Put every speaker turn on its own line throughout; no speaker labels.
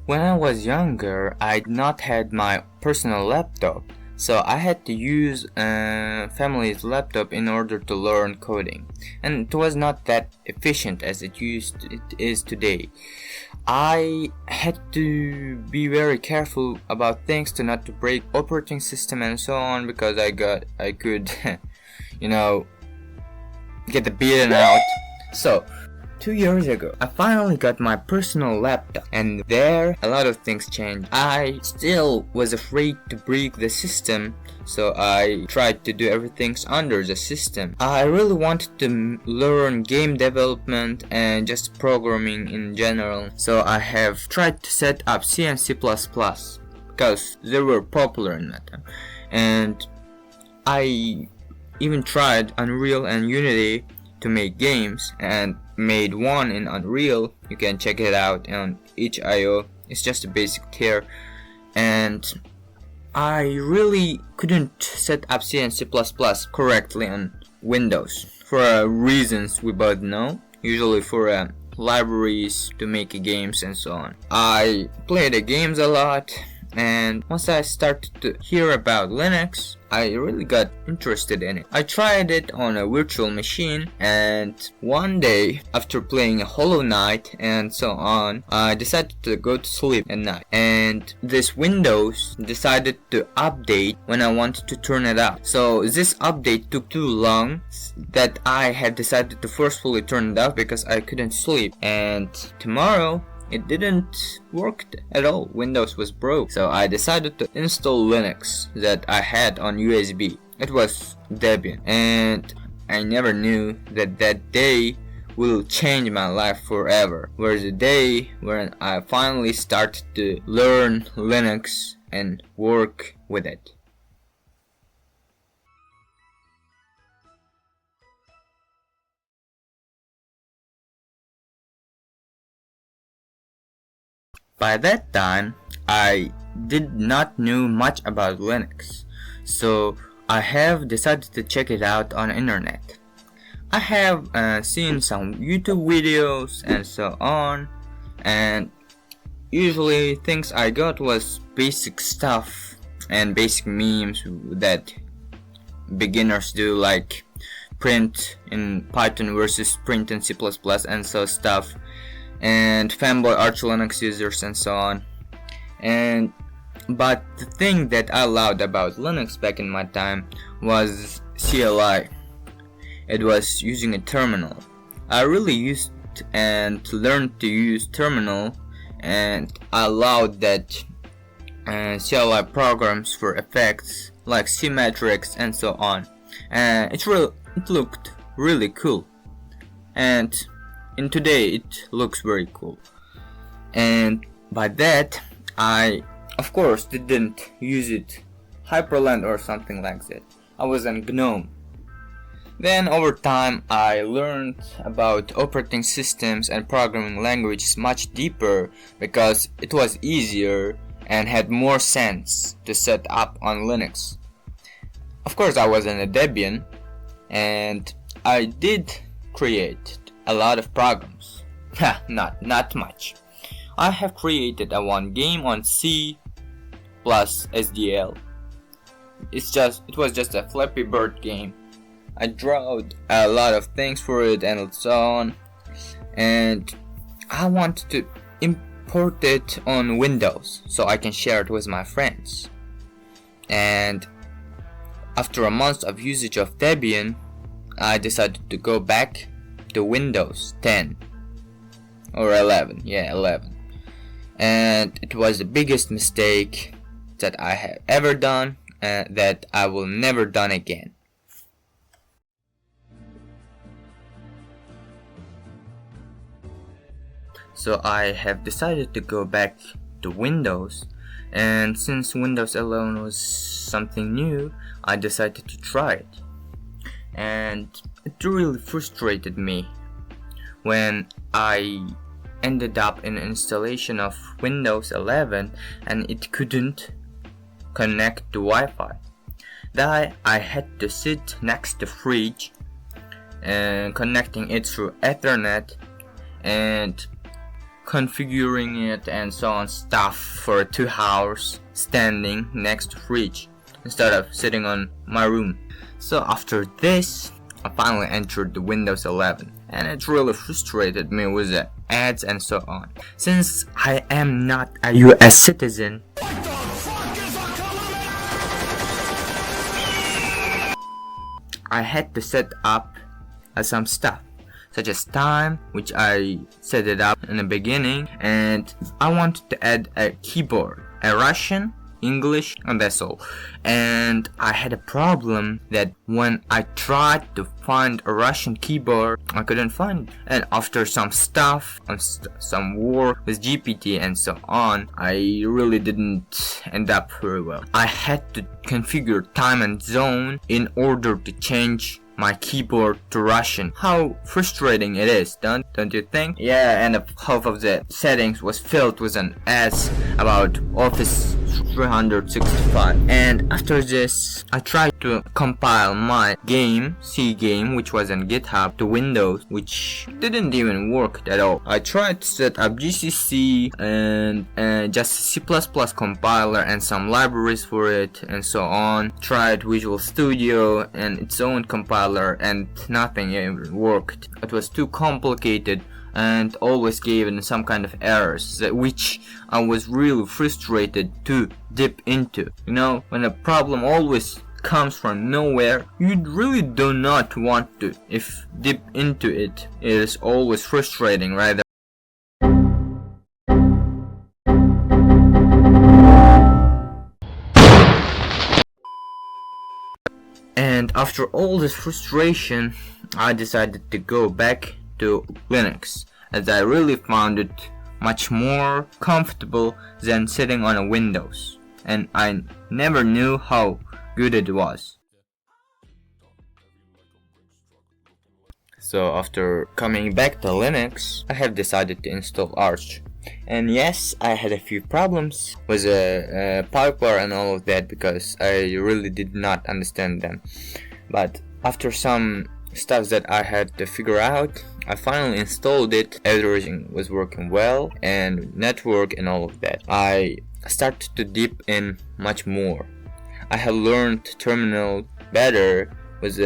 When I was younger, I did not had my personal laptop, so I had to use family's laptop in order to learn coding, and it was not that efficient as it is today. I had to be very careful about things to not to break operating system and so on, because I could get the beaten out. So 2 years ago, I finally got my personal laptop, and there a lot of things changed. I still was afraid to break the system, so I tried to do everything under the system. I really wanted to learn game development and just programming in general, so I have tried to set up C and C++ because they were popular in that time, and I even tried Unreal and Unity to make games, and made one in Unreal. You can check it out on itch.io. It's just a basic tier, and I really couldn't set up C and C++ correctly on Windows for reasons we both know, usually for libraries to make games and so on. I played the games a lot, and once I started to hear about Linux, I really got interested in it. I tried it on a virtual machine, and one day, after playing Hollow Knight and so on, I decided to go to sleep at night, and this Windows decided to update when I wanted to turn it off. So this update took too long that I had decided to forcefully turn it off because I couldn't sleep, and tomorrow it didn't work at all. Windows was broke, so I decided to install Linux that I had on USB. It was Debian, and I never knew that that day will change my life forever. Was the day when I finally started to learn Linux and work with it. By that time, I did not know much about Linux, so I have decided to check it out on internet. I have seen some YouTube videos and so on, and usually things I got was basic stuff and basic memes that beginners do, like print in Python versus print in C++ and so stuff, and fanboy Arch Linux users and so on. But the thing that I loved about Linux back in my time was CLI. It was using a terminal. I really used and learned to use terminal, and I loved that CLI programs for effects like Symmetrix and so on. It looked really cool, and in today it looks very cool. And by that, I of course didn't use it Hyprland or something like that. I was in GNOME. Then over time I learned about operating systems and programming languages much deeper, because it was easier and had more sense to set up on Linux. Of course I was in a Debian, and I did create a lot of programs. Not much. I have created a one game on C plus SDL. It was just a Flappy Bird game. I drawed a lot of things for it and so on, and I wanted to import it on Windows so I can share it with my friends. And after a month of usage of Debian, I decided to go back to Windows 10 or 11, 11, and it was the biggest mistake that I have ever done, that I will never done again. So I have decided to go back to Windows, and since Windows 11 was something new, I decided to try it. And it really frustrated me when I ended up in installation of Windows 11 and it couldn't connect to Wi-Fi. That I had to sit next to fridge and connecting it through Ethernet, and configuring it and so on stuff for 2 hours standing next to fridge instead of sitting on my room. So after this, I finally entered the Windows 11, and it really frustrated me with the ads and so on. Since I am not a US citizen, I had to set up some stuff, such as time, which I set it up in the beginning, and I wanted to add a keyboard, a Russian, English, and that's all. And I had a problem that when I tried to find a Russian keyboard, I couldn't find it. And after some stuff, some war with GPT and so on, I really didn't end up very well. I had to configure time and zone in order to change my keyboard to Russian. How frustrating it is, don't you think? Yeah, and half of the settings was filled with an ads about Office 365. And after this, I tried to compile my game, C game, which was on GitHub, to Windows, which didn't even work at all. I tried to set up GCC and just C++ compiler and some libraries for it and so on. Tried Visual Studio and its own compiler, and nothing even worked. It was too complicated and always gave in some kind of errors, which I was really frustrated to dip into. You know, when a problem always comes from nowhere, you really do not want to dip into it. It is always frustrating, right? And after all this frustration, I decided to go back to Linux, as I really found it much more comfortable than sitting on a Windows, and I never knew how good it was. So after coming back to Linux, I have decided to install Arch. And yes, I had a few problems with Piper and all of that, because I really did not understand them. But after some stuff that I had to figure out, I finally installed it. Everything was working well, and network and all of that. I started to dip in much more. I have learned terminal better with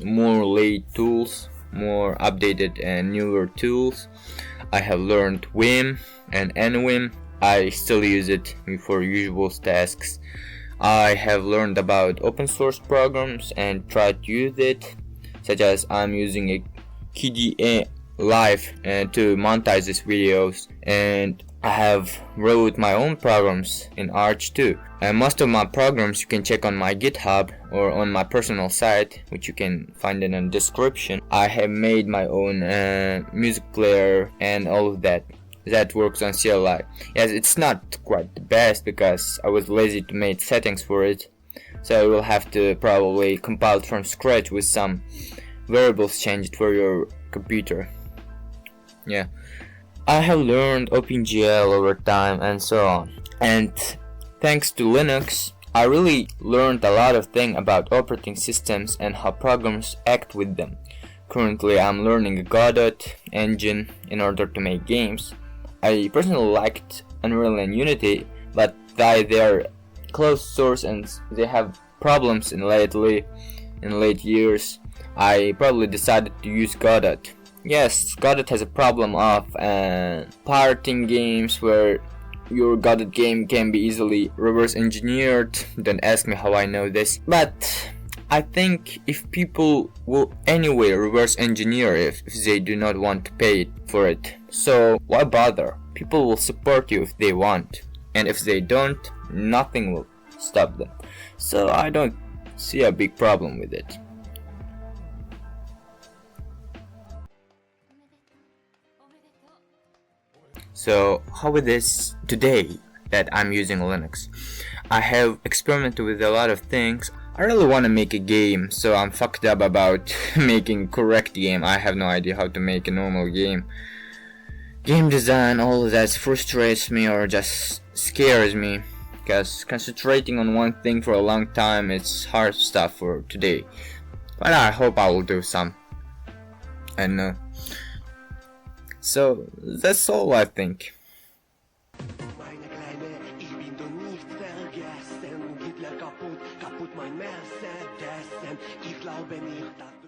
more late tools, more updated and newer tools. I have learned Vim and NVim. I still use it for usual tasks. I have learned about open source programs and tried to use it, such as I'm using a KDE Live to monetize these videos, and I have wrote my own programs in Arch too. And most of my programs you can check on my GitHub or on my personal site, which you can find in the description. I have made my own music player and all of that works on CLI. Yes, it's not quite the best because I was lazy to make settings for it, so I will have to probably compile it from scratch with some variables changed for your computer. Yeah, I have learned OpenGL over time and so on. And thanks to Linux, I really learned a lot of things about operating systems and how programs act with them. Currently I'm learning a Godot engine in order to make games. I personally liked Unreal and Unity, but they're closed source and they have problems in late years. I probably decided to use Godot. Yes, Godot has a problem of pirating games where your Godot game can be easily reverse engineered. Don't ask me how I know this, but I think if people will anyway reverse engineer if they do not want to pay for it, so why bother? People will support you if they want, and if they don't, nothing will stop them. So I don't see a big problem with it. So how it is today that I'm using Linux? I have experimented with a lot of things. I really want to make a game, so I'm fucked up about making correct game. I have no idea how to make a normal game. Game design, all of that frustrates me or just scares me, because concentrating on one thing for a long time is hard stuff for today. But I hope I will do some. And So that's all I think.
Meine Kleine, ich bin doch nicht vergessen. Hitler kaputt, kaputt mein Mercedes. Ich glaube nicht, dass